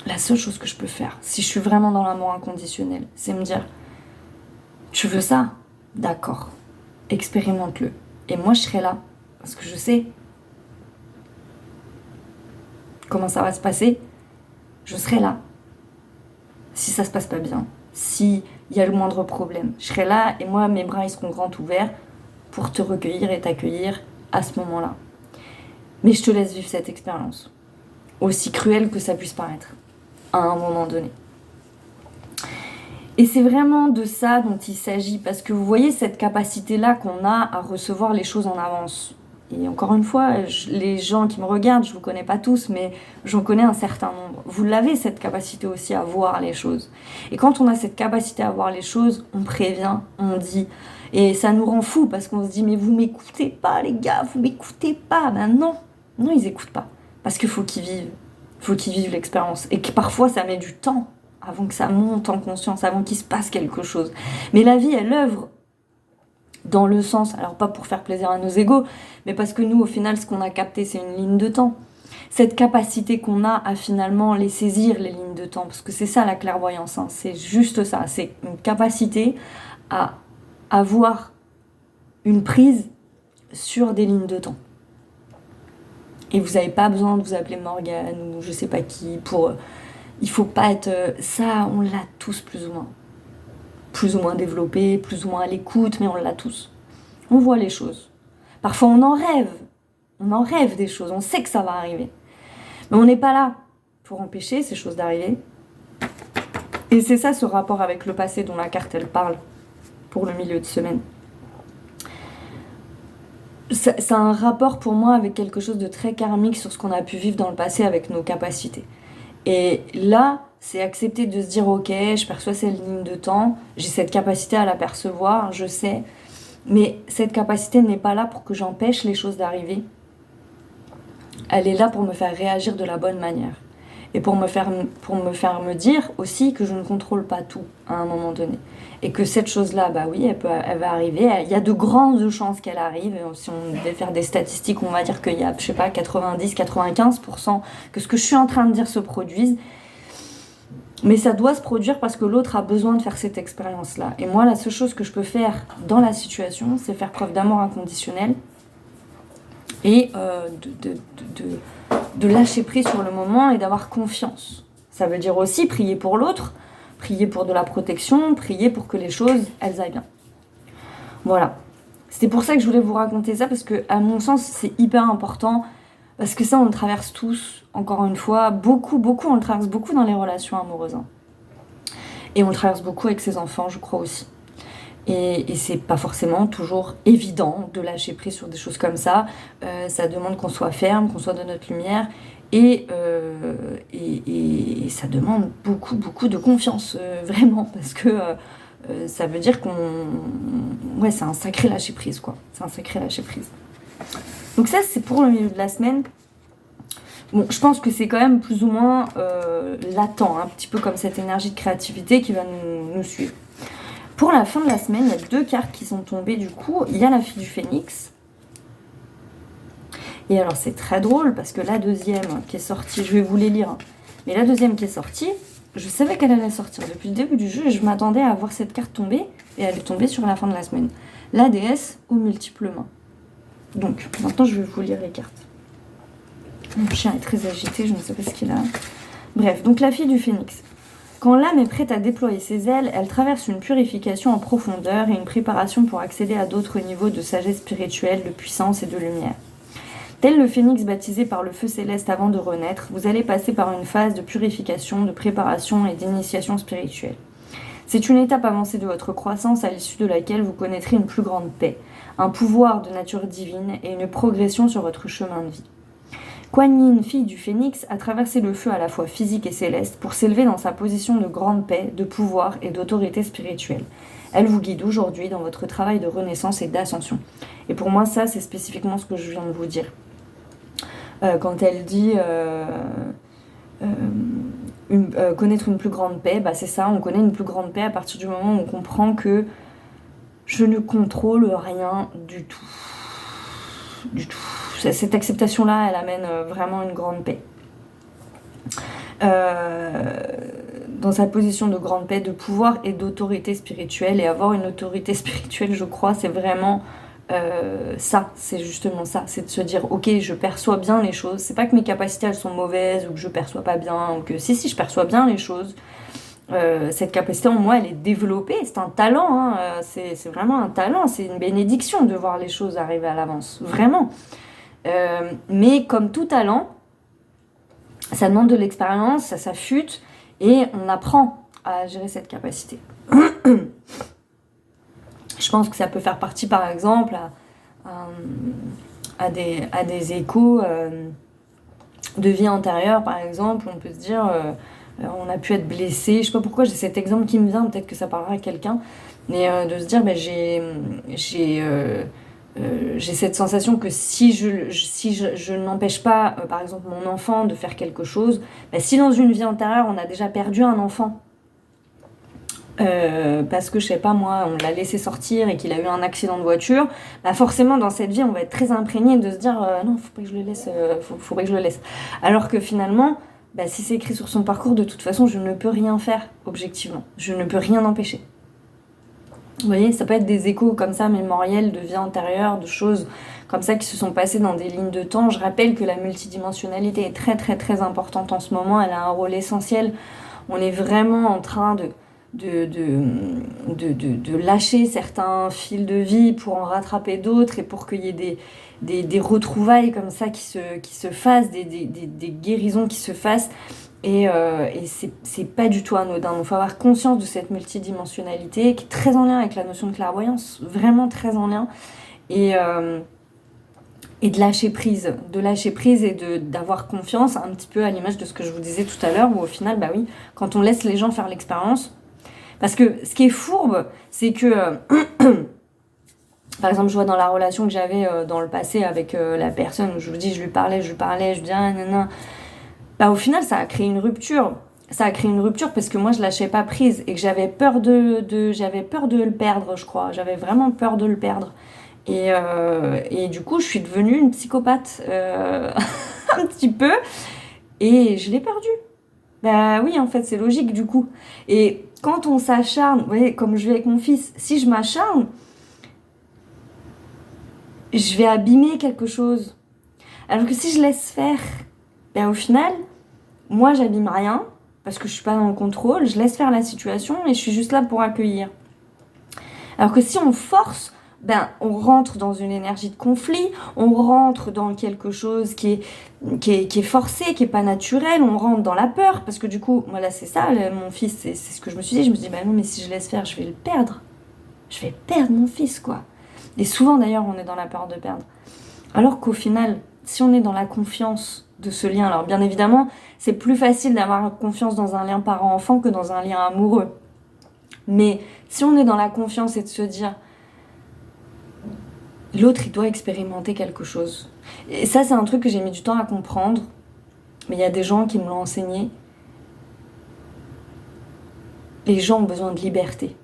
la seule chose que je peux faire, si je suis vraiment dans l'amour inconditionnel, c'est me dire, tu veux ça? D'accord, expérimente-le. Et moi, je serai là, parce que je sais comment ça va se passer. Je serai là. Si ça se passe pas bien, s'il y a le moindre problème, je serai là et moi, mes bras, ils seront grands ouverts pour te recueillir et t'accueillir à ce moment-là. Mais je te laisse vivre cette expérience, aussi cruelle que ça puisse paraître. À un moment donné. Et c'est vraiment de ça dont il s'agit, parce que vous voyez cette capacité-là qu'on a à recevoir les choses en avance. Et encore une fois, les gens qui me regardent, je ne vous connais pas tous, mais j'en connais un certain nombre. Vous l'avez, cette capacité aussi à voir les choses. Et quand on a cette capacité à voir les choses, on prévient, on dit. Et ça nous rend fous parce qu'on se dit, mais vous m'écoutez pas les gars, vous m'écoutez pas. Ben non, non, ils n'écoutent pas. Parce qu'il faut qu'ils vivent. Il faut qu'ils vivent l'expérience. Et que parfois, ça met du temps avant que ça monte en conscience, avant qu'il se passe quelque chose. Mais la vie, elle œuvre dans le sens, alors pas pour faire plaisir à nos égos, mais parce que nous, au final, ce qu'on a capté, c'est une ligne de temps. Cette capacité qu'on a à finalement les saisir, les lignes de temps, parce que c'est ça la clairvoyance, hein, c'est juste ça, c'est une capacité à avoir une prise sur des lignes de temps. Et vous n'avez pas besoin de vous appeler Morgane ou je sais pas qui pour... Il faut pas être... Ça, on l'a tous plus ou moins développé, plus ou moins à l'écoute, mais on l'a tous. On voit les choses. Parfois on en rêve des choses, on sait que ça va arriver. Mais on n'est pas là pour empêcher ces choses d'arriver. Et c'est ça ce rapport avec le passé dont la carte elle parle pour le milieu de semaine. C'est un rapport pour moi avec quelque chose de très karmique sur ce qu'on a pu vivre dans le passé avec nos capacités. Et là, c'est accepter de se dire ok, je perçois cette ligne de temps, j'ai cette capacité à la percevoir, je sais, mais cette capacité n'est pas là pour que j'empêche les choses d'arriver. Elle est là pour me faire réagir de la bonne manière. Et pour me faire me dire aussi que je ne contrôle pas tout à un moment donné. Et que cette chose-là, bah oui, elle va arriver. Il y a de grandes chances qu'elle arrive. Si on devait faire des statistiques, on va dire qu'il y a, je sais pas, 90-95% que ce que je suis en train de dire se produise. Mais ça doit se produire parce que l'autre a besoin de faire cette expérience-là. Et moi, la seule chose que je peux faire dans la situation, c'est faire preuve d'amour inconditionnel et de lâcher prise sur le moment et d'avoir confiance. Ça veut dire aussi prier pour l'autre, prier pour de la protection, prier pour que les choses, elles aillent bien. Voilà. C'est pour ça que je voulais vous raconter ça, parce que, à mon sens, c'est hyper important, parce que ça, on le traverse tous, encore une fois, beaucoup, on le traverse beaucoup dans les relations amoureuses. Hein. Et on le traverse beaucoup avec ses enfants, je crois aussi. Et c'est pas forcément toujours évident de lâcher prise sur des choses comme ça. Ça demande qu'on soit ferme, qu'on soit de notre lumière. Et ça demande beaucoup de confiance, vraiment. Parce que ça veut dire qu'on... Ouais, c'est un sacré lâcher prise, quoi. C'est un sacré lâcher prise. Donc ça, c'est pour le milieu de la semaine. Bon, je pense que c'est quand même plus ou moins latent, un petit peu comme cette énergie de créativité qui va nous suivre. Pour la fin de la semaine, il y a 2 cartes qui sont tombées du coup. Il y a la fille du phénix. Et alors c'est très drôle parce que la deuxième qui est sortie, je vais vous les lire, hein, mais la deuxième qui est sortie, je savais qu'elle allait sortir depuis le début du jeu et je m'attendais à voir cette carte tomber et elle est tombée sur la fin de la semaine. La déesse aux multiples mains. Donc maintenant je vais vous lire les cartes. Mon chien est très agité, je ne sais pas ce qu'il a. Bref, donc la fille du phénix. Quand l'âme est prête à déployer ses ailes, elle traverse une purification en profondeur et une préparation pour accéder à d'autres niveaux de sagesse spirituelle, de puissance et de lumière. Tel le phénix baptisé par le feu céleste avant de renaître, vous allez passer par une phase de purification, de préparation et d'initiation spirituelle. C'est une étape avancée de votre croissance à l'issue de laquelle vous connaîtrez une plus grande paix, un pouvoir de nature divine et une progression sur votre chemin de vie. Kuan Yin, fille du phénix, a traversé le feu à la fois physique et céleste pour s'élever dans sa position de grande paix, de pouvoir et d'autorité spirituelle. Elle vous guide aujourd'hui dans votre travail de renaissance et d'ascension. Et pour moi, ça, c'est spécifiquement ce que je viens de vous dire. Quand elle dit connaître une plus grande paix, bah c'est ça, on connaît une plus grande paix à partir du moment où on comprend que je ne contrôle rien du tout. Du tout. Cette acceptation-là, elle amène vraiment une grande paix. Dans sa position de grande paix, de pouvoir et d'autorité spirituelle. Et avoir une autorité spirituelle, je crois, c'est vraiment ça. C'est justement ça. C'est de se dire, ok, je perçois bien les choses. C'est pas que mes capacités, elles sont mauvaises ou que je perçois pas bien. Ou que si, je perçois bien les choses. Cette capacité en moi, elle est développée. C'est un talent. Hein. C'est vraiment un talent. C'est une bénédiction de voir les choses arriver à l'avance. Vraiment. Mais comme tout talent, ça demande de l'expérience, ça s'affûte et on apprend à gérer cette capacité. Je pense que ça peut faire partie par exemple à des échos de vie antérieure, par exemple. On peut se dire, on a pu être blessé. Je sais pas pourquoi j'ai cet exemple qui me vient, peut-être que ça parlera à quelqu'un, mais de se dire, j'ai cette sensation que si je n'empêche pas, par exemple, mon enfant de faire quelque chose, si dans une vie antérieure, on a déjà perdu un enfant, parce que, je sais pas moi, on l'a laissé sortir et qu'il a eu un accident de voiture, forcément, dans cette vie, on va être très imprégné de se dire non, faut pas que je le laisse, faut pas que je le laisse. Alors que finalement, si c'est écrit sur son parcours, de toute façon, je ne peux rien faire, objectivement. Je ne peux rien empêcher. Vous voyez, ça peut être des échos comme ça, mémoriels, de vie antérieure, de choses comme ça qui se sont passées dans des lignes de temps. Je rappelle que la multidimensionnalité est très très très importante en ce moment, elle a un rôle essentiel. On est vraiment en train de lâcher certains fils de vie pour en rattraper d'autres et pour qu'il y ait des retrouvailles comme ça qui se fassent, des guérisons qui se fassent. Et c'est pas du tout anodin. Donc il faut avoir conscience de cette multidimensionnalité qui est très en lien avec la notion de clairvoyance, vraiment très en lien. Et de lâcher prise et d'avoir confiance, un petit peu à l'image de ce que je vous disais tout à l'heure, où au final, oui, quand on laisse les gens faire l'expérience, parce que ce qui est fourbe, c'est que, par exemple, je vois dans la relation que j'avais dans le passé avec la personne où je vous dis, je lui parlais, je lui dis, ah, nanana. Au final, ça a créé une rupture. Ça a créé une rupture parce que moi, je lâchais pas prise et que j'avais peur de le perdre, je crois. J'avais vraiment peur de le perdre. Et du coup, je suis devenue une psychopathe un petit peu et je l'ai perdu. Oui, en fait, c'est logique du coup. Et quand on s'acharne, vous voyez, comme je vis avec mon fils, si je m'acharne, je vais abîmer quelque chose. Alors que si je laisse faire, au final, moi, j'abîme rien parce que je suis pas dans le contrôle, je laisse faire la situation et je suis juste là pour accueillir. Alors que si on force, on rentre dans une énergie de conflit, on rentre dans quelque chose qui est forcé, qui est pas naturel, on rentre dans la peur, parce que du coup, voilà, c'est ça, mon fils, c'est ce que je me suis dit, non, mais si je laisse faire, je vais le perdre. Je vais perdre mon fils, quoi. Et souvent, d'ailleurs, on est dans la peur de perdre. Alors qu'au final, si on est dans la confiance de ce lien, alors bien évidemment, c'est plus facile d'avoir confiance dans un lien parent-enfant que dans un lien amoureux. Mais si on est dans la confiance et de se dire l'autre, il doit expérimenter quelque chose. Et ça, c'est un truc que j'ai mis du temps à comprendre, mais il y a des gens qui me l'ont enseigné. Les gens ont besoin de liberté.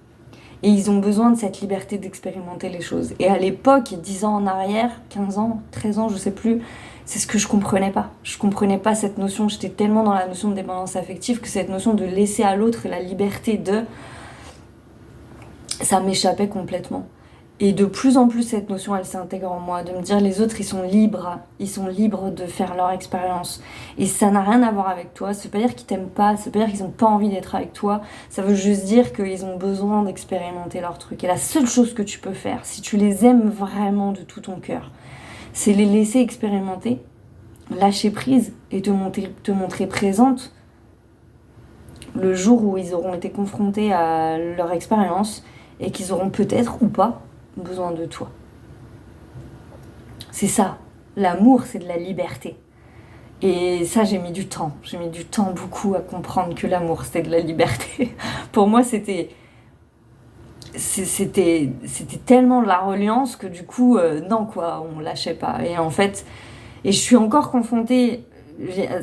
Et ils ont besoin de cette liberté d'expérimenter les choses. Et à l'époque, 10 ans en arrière, 15 ans, 13 ans, je sais plus, c'est ce que je comprenais pas. Je comprenais pas cette notion, j'étais tellement dans la notion de dépendance affective que cette notion de laisser à l'autre la liberté de... ça m'échappait complètement. Et de plus en plus, cette notion, elle s'intègre en moi, de me dire les autres, ils sont libres de faire leur expérience. Et ça n'a rien à voir avec toi, ça veut pas dire qu'ils t'aiment pas, ça veut pas dire qu'ils ont pas envie d'être avec toi, ça veut juste dire qu'ils ont besoin d'expérimenter leur truc. Et la seule chose que tu peux faire, si tu les aimes vraiment de tout ton cœur, c'est les laisser expérimenter, lâcher prise et te montrer présente le jour où ils auront été confrontés à leur expérience et qu'ils auront peut-être ou pas besoin de toi. C'est ça. L'amour, c'est de la liberté. Et ça, j'ai mis du temps. J'ai mis du temps beaucoup à comprendre que l'amour, c'était de la liberté. Pour moi, c'était tellement de la reliance que du coup, non quoi, on lâchait pas. Et en fait, je suis encore confrontée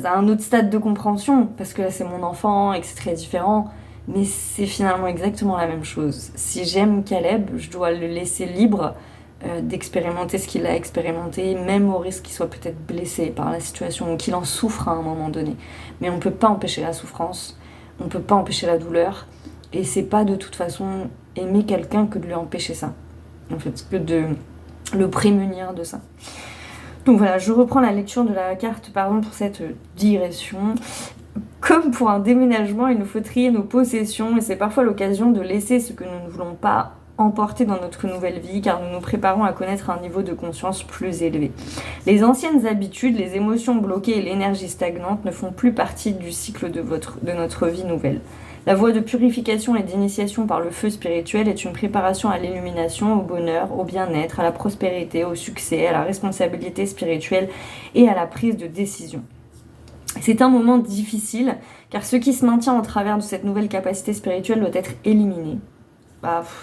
à un autre stade de compréhension, parce que là, c'est mon enfant et que c'est très différent. Mais c'est finalement exactement la même chose. Si j'aime Caleb, je dois le laisser libre d'expérimenter ce qu'il a expérimenté, même au risque qu'il soit peut-être blessé par la situation ou qu'il en souffre à un moment donné. Mais on ne peut pas empêcher la souffrance, on ne peut pas empêcher la douleur, et c'est pas de toute façon aimer quelqu'un que de lui empêcher ça. En fait, que de le prémunir de ça. Donc voilà, je reprends la lecture de la carte, pardon pour cette digression. Comme pour un déménagement, il nous faut trier nos possessions et c'est parfois l'occasion de laisser ce que nous ne voulons pas emporter dans notre nouvelle vie car nous nous préparons à connaître un niveau de conscience plus élevé. Les anciennes habitudes, les émotions bloquées et l'énergie stagnante ne font plus partie du cycle de notre vie nouvelle. La voie de purification et d'initiation par le feu spirituel est une préparation à l'illumination, au bonheur, au bien-être, à la prospérité, au succès, à la responsabilité spirituelle et à la prise de décision. C'est un moment difficile, car ce qui se maintient en travers de cette nouvelle capacité spirituelle doit être éliminé.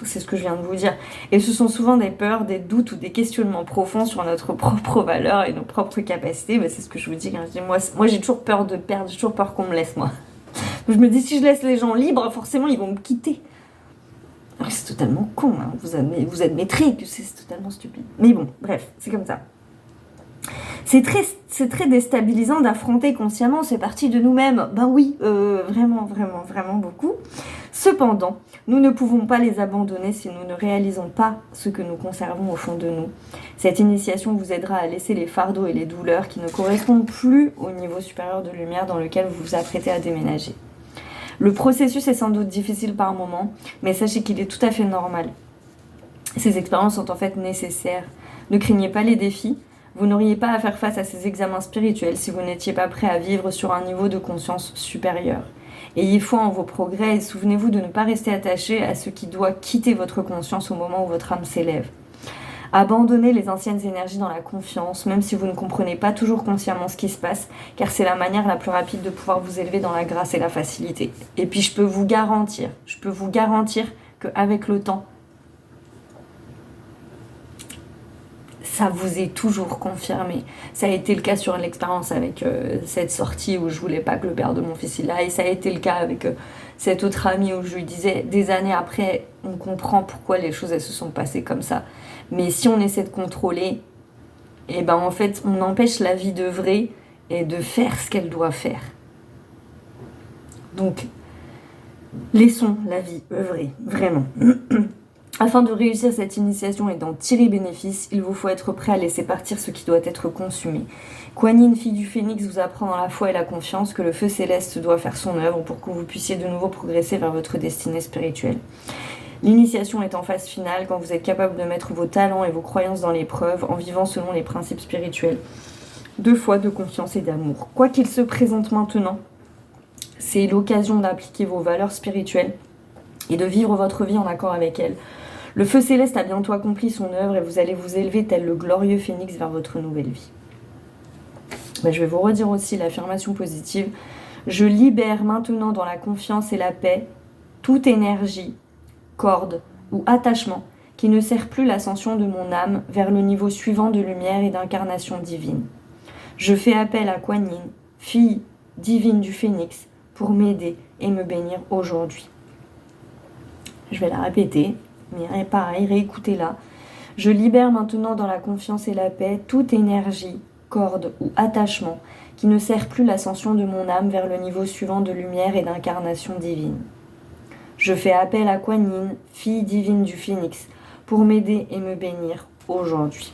C'est ce que je viens de vous dire. Et ce sont souvent des peurs, des doutes ou des questionnements profonds sur notre propre valeur et nos propres capacités. C'est ce que je vous dis quand je dis moi j'ai toujours peur de perdre, j'ai toujours peur qu'on me laisse, moi. Je me dis, si je laisse les gens libres, forcément ils vont me quitter. Alors c'est totalement con, hein. Vous admettrez que c'est totalement stupide. Mais bon, bref, c'est comme ça. C'est très déstabilisant d'affronter consciemment ces parties de nous-mêmes. Oui, vraiment beaucoup. Cependant, nous ne pouvons pas les abandonner si nous ne réalisons pas ce que nous conservons au fond de nous. Cette initiation vous aidera à laisser les fardeaux et les douleurs qui ne correspondent plus au niveau supérieur de lumière dans lequel vous vous apprêtez à déménager. Le processus est sans doute difficile par moments, mais sachez qu'il est tout à fait normal. Ces expériences sont en fait nécessaires. Ne craignez pas les défis. Vous n'auriez pas à faire face à ces examens spirituels si vous n'étiez pas prêt à vivre sur un niveau de conscience supérieur. Ayez foi en vos progrès et souvenez-vous de ne pas rester attaché à ce qui doit quitter votre conscience au moment où votre âme s'élève. Abandonnez les anciennes énergies dans la confiance, même si vous ne comprenez pas toujours consciemment ce qui se passe, car c'est la manière la plus rapide de pouvoir vous élever dans la grâce et la facilité. Et puis je peux vous garantir qu'avec le temps, ça vous est toujours confirmé. Ça a été le cas sur l'expérience avec cette sortie où je voulais pas que le père de mon fils il aille. Ça a été le cas avec cet autre ami où je lui disais, des années après, on comprend pourquoi les choses elles se sont passées comme ça. Mais si on essaie de contrôler, en fait, on empêche la vie d'œuvrer et de faire ce qu'elle doit faire. Donc, laissons la vie œuvrer, vraiment. Afin de réussir cette initiation et d'en tirer bénéfice, il vous faut être prêt à laisser partir ce qui doit être consumé. Kuan Yin, fille du phénix, vous apprend dans la foi et la confiance que le feu céleste doit faire son œuvre pour que vous puissiez de nouveau progresser vers votre destinée spirituelle. L'initiation est en phase finale quand vous êtes capable de mettre vos talents et vos croyances dans l'épreuve en vivant selon les principes spirituels de foi, de confiance et d'amour. Quoi qu'il se présente maintenant, c'est l'occasion d'appliquer vos valeurs spirituelles et de vivre votre vie en accord avec elles. Le feu céleste a bientôt accompli son œuvre et vous allez vous élever tel le glorieux phénix vers votre nouvelle vie. Je vais vous redire aussi l'affirmation positive. Je libère maintenant dans la confiance et la paix toute énergie, corde ou attachement qui ne sert plus l'ascension de mon âme vers le niveau suivant de lumière et d'incarnation divine. Je fais appel à Kuan Yin, fille divine du phénix, pour m'aider et me bénir aujourd'hui. Je vais la répéter, mais pareil, réécoutez-la. Je libère maintenant dans la confiance et la paix toute énergie, corde ou attachement qui ne sert plus l'ascension de mon âme vers le niveau suivant de lumière et d'incarnation divine. Je fais appel à Kuan Yin, fille divine du phénix, pour m'aider et me bénir aujourd'hui.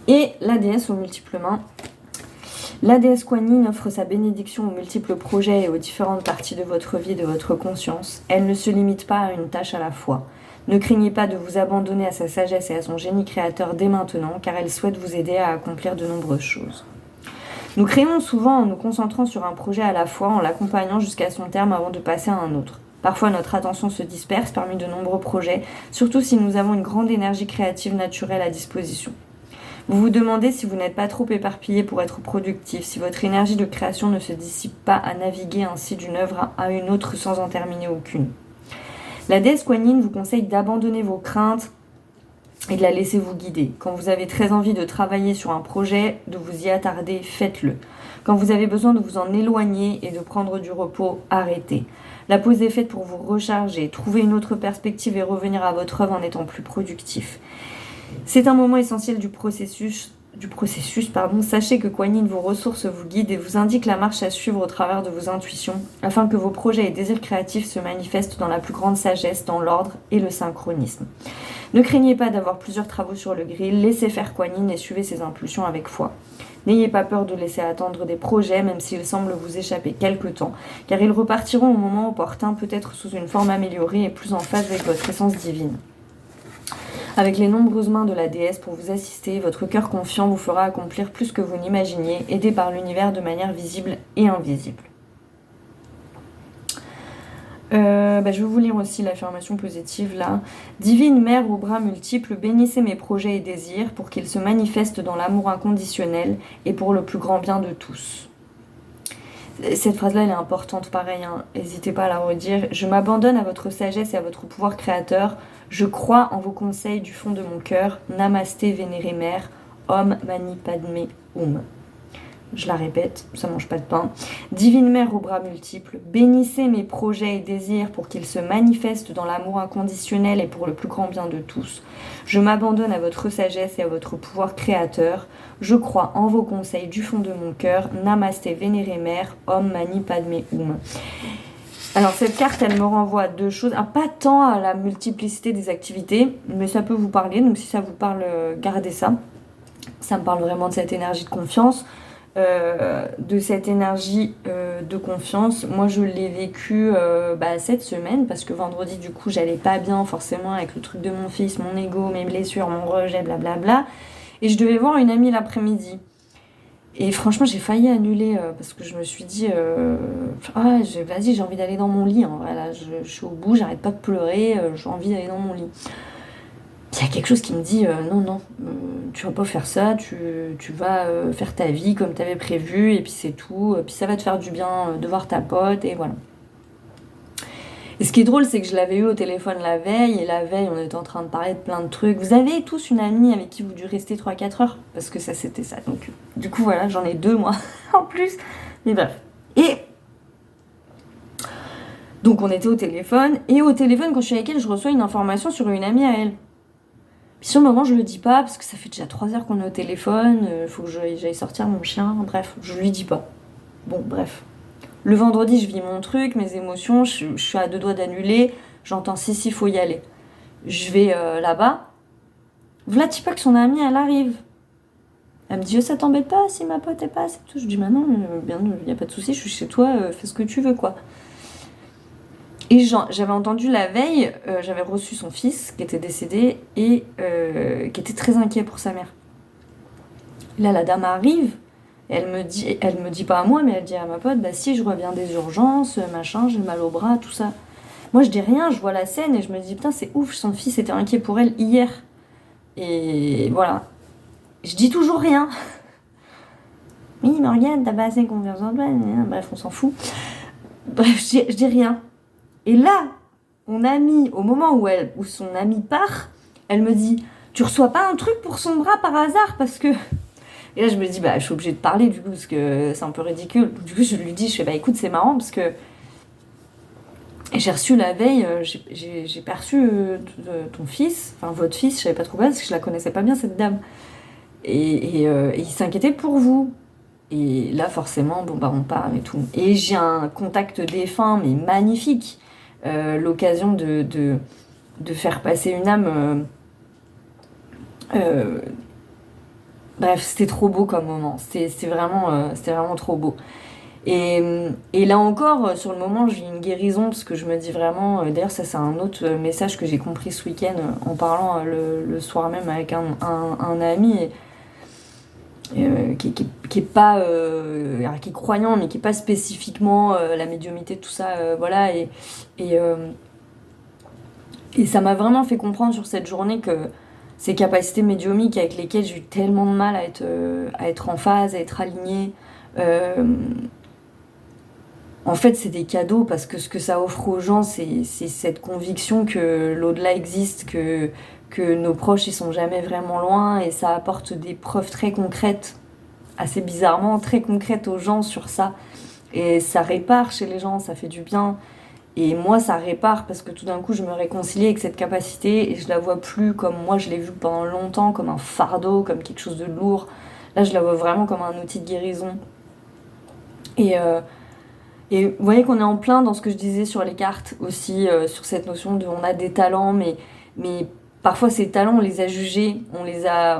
Et la déesse aux multiples mains. La déesse Kuan Yin offre sa bénédiction aux multiples projets et aux différentes parties de votre vie et de votre conscience. Elle ne se limite pas à une tâche à la fois. Ne craignez pas de vous abandonner à sa sagesse et à son génie créateur dès maintenant, car elle souhaite vous aider à accomplir de nombreuses choses. Nous créons souvent en nous concentrant sur un projet à la fois, en l'accompagnant jusqu'à son terme avant de passer à un autre. Parfois, notre attention se disperse parmi de nombreux projets, surtout si nous avons une grande énergie créative naturelle à disposition. Vous vous demandez si vous n'êtes pas trop éparpillé pour être productif, si votre énergie de création ne se dissipe pas à naviguer ainsi d'une œuvre à une autre sans en terminer aucune. La déesse Kuan Yin vous conseille d'abandonner vos craintes et de la laisser vous guider. Quand vous avez très envie de travailler sur un projet, de vous y attarder, faites-le. Quand vous avez besoin de vous en éloigner et de prendre du repos, arrêtez. La pause est faite pour vous recharger, trouver une autre perspective et revenir à votre œuvre en étant plus productif. C'est un moment essentiel du processus. Sachez que Kuan Yin vous ressource, vous guide et vous indique la marche à suivre au travers de vos intuitions, afin que vos projets et désirs créatifs se manifestent dans la plus grande sagesse, dans l'ordre et le synchronisme. Ne craignez pas d'avoir plusieurs travaux sur le grill, laissez faire Kuan Yin et suivez ses impulsions avec foi. N'ayez pas peur de laisser attendre des projets, même s'ils semblent vous échapper quelque temps, car ils repartiront au moment opportun, peut-être sous une forme améliorée et plus en phase avec votre essence divine. Avec les nombreuses mains de la déesse pour vous assister, votre cœur confiant vous fera accomplir plus que vous n'imaginiez, aidé par l'univers de manière visible et invisible. Je vais vous lire aussi l'affirmation positive là. Divine Mère aux bras multiples, bénissez mes projets et désirs pour qu'ils se manifestent dans l'amour inconditionnel et pour le plus grand bien de tous. Cette phrase-là, elle est importante, pareil, hein. N'hésitez pas à la redire. Je m'abandonne à votre sagesse et à votre pouvoir créateur. Je crois en vos conseils du fond de mon cœur. Namasté, vénérée mère. Om Mani Padme Hum. Je la répète, ça mange pas de pain. Divine Mère aux bras multiples, bénissez mes projets et désirs pour qu'ils se manifestent dans l'amour inconditionnel et pour le plus grand bien de tous. Je m'abandonne à votre sagesse et à votre pouvoir créateur. Je crois en vos conseils du fond de mon cœur. Namasté, vénérée mère. Om Mani Padme Hum. Alors cette carte, elle me renvoie à deux choses. Pas tant à la multiplicité des activités, mais ça peut vous parler. Donc si ça vous parle, gardez ça. Ça me parle vraiment de cette énergie de confiance. De cette énergie de confiance. Moi, je l'ai vécu cette semaine parce que vendredi, du coup, j'allais pas bien forcément avec le truc de mon fils, mon ego, mes blessures, mon rejet, blablabla. Et je devais voir une amie l'après-midi. Et franchement, j'ai failli annuler parce que je me suis dit vas-y, j'ai envie d'aller dans mon lit. En vrai, là, je suis au bout, j'arrête pas de pleurer, j'ai envie d'aller dans mon lit. Il y a quelque chose qui me dit non, tu vas pas faire ça, tu vas faire ta vie comme tu avais prévu, et puis c'est tout, puis ça va te faire du bien de voir ta pote, et voilà. Et ce qui est drôle, c'est que je l'avais eu au téléphone la veille, et la veille, on était en train de parler de plein de trucs. Vous avez tous une amie avec qui vous dû rester 3-4 heures? Parce que ça, c'était ça. Donc, du coup, voilà, j'en ai 2, moi, en plus. Mais bref. Et donc, on était au téléphone, et au téléphone, quand je suis avec elle, je reçois une information sur une amie à elle. Puis sur le moment, je le dis pas, parce que ça fait déjà 3 heures qu'on est au téléphone, faut que j'aille sortir mon chien, bref, je lui dis pas. Bon, bref. Le vendredi, je vis mon truc, mes émotions, je suis à 2 doigts d'annuler, j'entends si, faut y aller. Je vais là-bas, v'là pas que son amie, elle arrive. Elle me dit, ça t'embête pas si ma pote est pas, c'est tout. Je dis, non, bien, y a pas de souci, je suis chez toi, fais ce que tu veux, quoi. Et j'avais entendu la veille, j'avais reçu son fils qui était décédé et qui était très inquiet pour sa mère. Là, la dame arrive, et elle me dit pas à moi, mais elle dit à ma pote, si, je reviens des urgences, machin, j'ai mal au bras, tout ça. Moi, je dis rien, je vois la scène et je me dis, putain, c'est ouf, son fils était inquiet pour elle hier. Et voilà. Je dis toujours rien. Oui, Morgane, t'as pas assez confiance en toi, bref, on s'en fout. Bref, je dis rien. Et là, mon amie, au moment où son amie part, elle me dit, tu reçois pas un truc pour son bras par hasard parce que... Et là, je me dis, je suis obligée de parler du coup parce que c'est un peu ridicule. Du coup, je lui dis, écoute, c'est marrant parce que... Et j'ai reçu la veille, j'ai perçu ton fils, enfin votre fils, je savais pas trop quoi parce que je la connaissais pas bien cette dame. Et il s'inquiétait pour vous. Et là, forcément, on parle et tout. Et j'ai un contact défunt, mais magnifique. L'occasion de faire passer une âme. Bref, c'était trop beau comme moment. C'était vraiment trop beau. Et là encore, sur le moment, j'ai une guérison parce que je me dis vraiment. D'ailleurs, ça, c'est un autre message que j'ai compris ce week-end en parlant le soir même avec un ami. Qui est pas qui est croyant mais qui est pas spécifiquement la médiumité tout ça voilà et ça m'a vraiment fait comprendre sur cette journée que ces capacités médiumiques avec lesquelles j'ai eu tellement de mal à être en phase, à être alignée, en fait c'est des cadeaux parce que ce que ça offre aux gens c'est cette conviction que l'au-delà existe, que nos proches ils sont jamais vraiment loin, et ça apporte des preuves très concrètes, assez bizarrement très concrètes aux gens sur ça, et ça répare chez les gens, ça fait du bien. Et moi ça répare parce que tout d'un coup je me réconcilie avec cette capacité et je la vois plus comme moi je l'ai vue pendant longtemps, comme un fardeau, comme quelque chose de lourd. Là je la vois vraiment comme un outil de guérison. Et vous voyez qu'on est en plein dans ce que je disais sur les cartes aussi, sur cette notion de on a des talents, mais parfois ces talents on les a jugés, on les a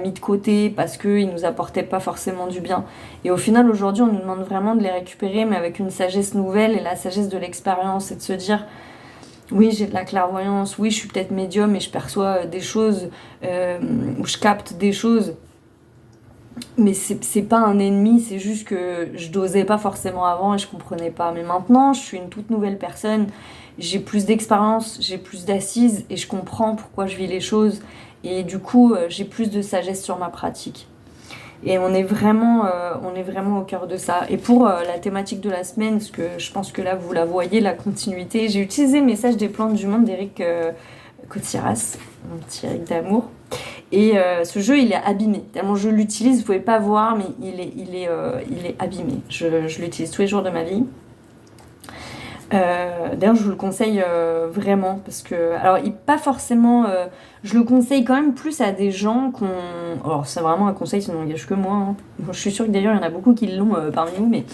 mis de côté parce qu'ils nous apportaient pas forcément du bien. Et au final aujourd'hui on nous demande vraiment de les récupérer, mais avec une sagesse nouvelle, et la sagesse de l'expérience, et de se dire oui j'ai de la clairvoyance, oui je suis peut-être médium et je perçois des choses, ou je capte des choses. Mais c'est pas un ennemi, c'est juste que je dosais pas forcément avant et je comprenais pas. Mais maintenant, je suis une toute nouvelle personne, j'ai plus d'expérience, j'ai plus d'assises et je comprends pourquoi je vis les choses. Et du coup, j'ai plus de sagesse sur ma pratique. Et on est vraiment au cœur de ça. Et pour la thématique de la semaine, parce que je pense que là, vous la voyez, la continuité, j'ai utilisé le message des plantes du monde d'Eric Cotiras, mon petit Eric d'amour. Et ce jeu, il est abîmé. Tellement je l'utilise, vous pouvez pas voir, mais il est abîmé. Je l'utilise tous les jours de ma vie. D'ailleurs, je vous le conseille vraiment parce que, alors, pas forcément. Je le conseille quand même plus à des gens qu'on. Alors, c'est vraiment un conseil, ça n'engage que moi. Hein. Bon, je suis sûre que d'ailleurs, il y en a beaucoup qui l'ont parmi nous, mais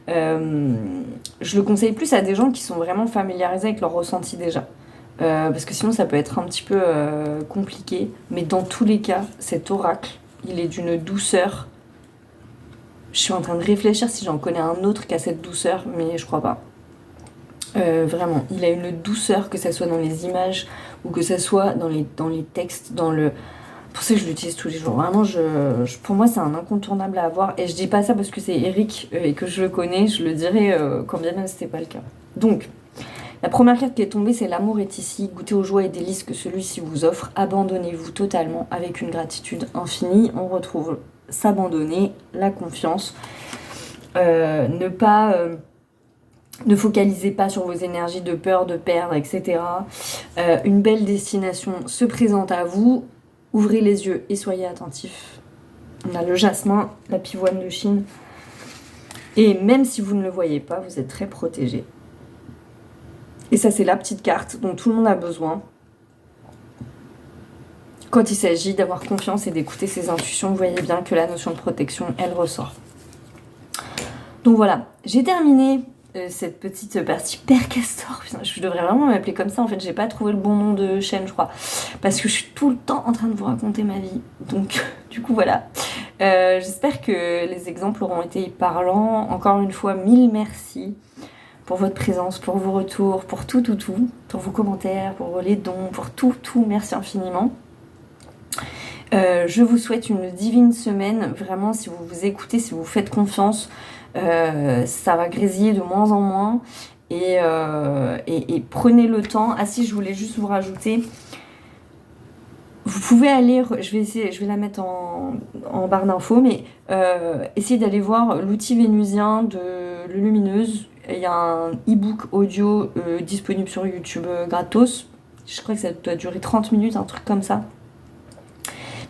je le conseille plus à des gens qui sont vraiment familiarisés avec leur ressenti déjà. Parce que sinon, ça peut être un petit peu compliqué. Mais dans tous les cas, cet oracle, il est d'une douceur. Je suis en train de réfléchir si j'en connais un autre qui a cette douceur, mais je crois pas. Vraiment, il a une douceur, que ça soit dans les images ou que ça soit dans les textes, dans le... Pour ça que je l'utilise tous les jours. Vraiment, pour moi, c'est un incontournable à avoir. Et je dis pas ça parce que c'est Eric et que je le connais, je le dirais quand bien même c'était pas le cas. Donc, la première carte qui est tombée, c'est l'amour est ici. Goûtez aux joies et délices que celui-ci vous offre. Abandonnez-vous totalement avec une gratitude infinie. On retrouve s'abandonner, la confiance, ne focalisez pas sur vos énergies de peur, de perdre, etc. Une belle destination se présente à vous. Ouvrez les yeux et soyez attentifs. On a le jasmin, la pivoine de Chine. Et même si vous ne le voyez pas, vous êtes très protégé. Et ça, c'est la petite carte dont tout le monde a besoin quand il s'agit d'avoir confiance et d'écouter ses intuitions. Vous voyez bien que la notion de protection, elle ressort. Donc voilà, j'ai terminé cette petite partie Père Castor. Putain, je devrais vraiment m'appeler comme ça. En fait, j'ai pas trouvé le bon nom de chaîne, je crois. Parce que je suis tout le temps en train de vous raconter ma vie. Donc, du coup, voilà. J'espère que les exemples auront été parlants. Encore une fois, mille merci pour votre présence, pour vos retours, pour tout, pour vos commentaires, pour les dons, pour tout. Merci infiniment. Je vous souhaite une divine semaine. Vraiment, si vous vous écoutez, si vous faites confiance, ça va grésiller de moins en moins. Et prenez le temps. Ah si, je voulais juste vous rajouter. Vous pouvez aller, je vais la mettre en barre d'infos, mais essayez d'aller voir l'outil vénusien de Lumineuse. Il y a un e-book audio disponible sur YouTube gratos. Je crois que ça doit durer 30 minutes, un truc comme ça.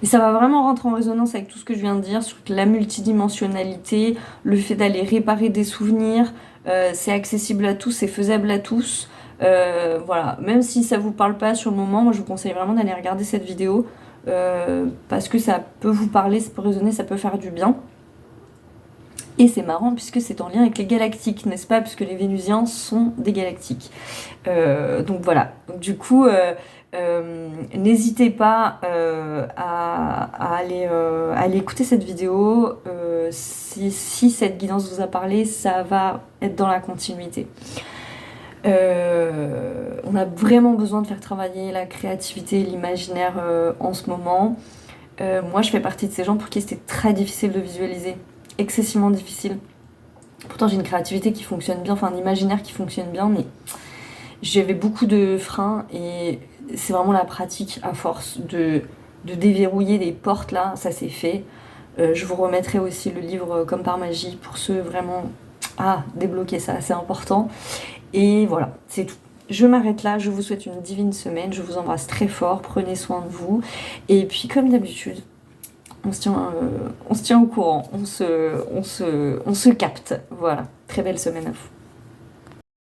Mais ça va vraiment rentrer en résonance avec tout ce que je viens de dire sur la multidimensionnalité, le fait d'aller réparer des souvenirs. C'est accessible à tous, c'est faisable à tous. Voilà, même si ça vous parle pas sur le moment, moi je vous conseille vraiment d'aller regarder cette vidéo parce que ça peut vous parler, ça peut résonner, ça peut faire du bien. Et c'est marrant puisque c'est en lien avec les galactiques, n'est-ce pas? Puisque les Vénusiens sont des galactiques. Donc voilà. Donc du coup, n'hésitez pas à aller écouter cette vidéo. Si cette guidance vous a parlé, ça va être dans la continuité. On a vraiment besoin de faire travailler la créativité et l'imaginaire en ce moment. Moi, je fais partie de ces gens pour qui c'était très difficile de visualiser. Excessivement difficile. Pourtant, j'ai une créativité qui fonctionne bien, enfin un imaginaire qui fonctionne bien, mais j'avais beaucoup de freins et c'est vraiment la pratique à force de déverrouiller des portes là, ça c'est fait. Je vous remettrai aussi le livre Comme par magie pour ceux vraiment à débloquer ça, c'est important. Et voilà, c'est tout. Je m'arrête là, je vous souhaite une divine semaine, je vous embrasse très fort, prenez soin de vous. Et puis comme d'habitude, on se tient au courant, on se capte. Voilà, très belle semaine à vous.